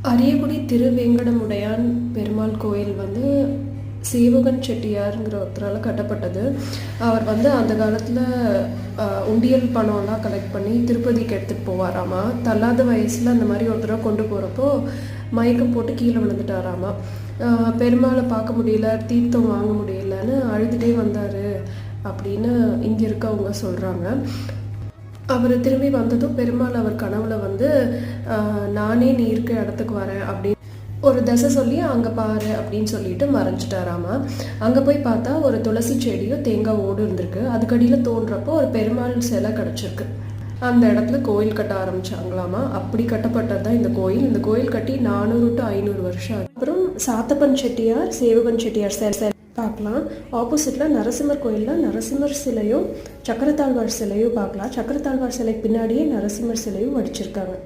அரியக்குடி திருவேங்கடமுடையான் பெருமாள் கோயில் வந்து சேவகன் செட்டியாருங்கிற ஒருத்தரால் கட்டப்பட்டது. அவர் வந்து அந்த காலத்தில் உண்டியல் பணம்லாம் கலெக்ட் பண்ணி திருப்பதிக்கு எடுத்துகிட்டு போவாராமா. தள்ளாத வயசில் அந்த மாதிரி ஒருத்தராக கொண்டு போகிறப்போ மயக்கம் போட்டு கீழே விழுந்துட்டாராமா. பெருமாளை பார்க்க முடியல, தீர்த்தம் வாங்க முடியலன்னு அழுதுகிட்டே வந்தார் அப்படின்னு இங்கே இருக்கவங்க சொல்கிறாங்க. அவர் திரும்பி வந்ததும் பெருமாள் அவர் கனவுல வந்து நானே நீ இருக்க இடத்துக்கு வரேன் அப்படின்னு ஒரு தசை சொல்லி அங்கே பாரு அப்படின்னு சொல்லிட்டு மறைஞ்சிட்டாராமா. அங்கே போய் பார்த்தா ஒரு துளசி செடியும் தேங்காய் ஓடு இருந்திருக்கு. அதுக்கடியில் தோன்றப்போ ஒரு பெருமாள் சிலை கிடச்சிருக்கு. அந்த இடத்துல கோயில் கட்ட ஆரம்பிச்சாங்களாமா. அப்படி கட்டப்பட்டது தான் இந்த கோயில். இந்த கோயில் கட்டி 400 to 500 வருஷம் ஆகுது. அப்புறம் சாத்தப்பன் செட்டியார், சேவகன் செட்டியார் பார்க்கலாம். ஆப்போசிட்டில் நரசிம்மர் கோயிலில் நரசிம்மர் சிலையும் சக்கரத்தாழ்வார் சிலையும் பார்க்கலாம். சக்கரத்தாழ்வார் சிலைக்கு பின்னாடியே நரசிம்மர் சிலையும் வடிச்சிருக்காங்க.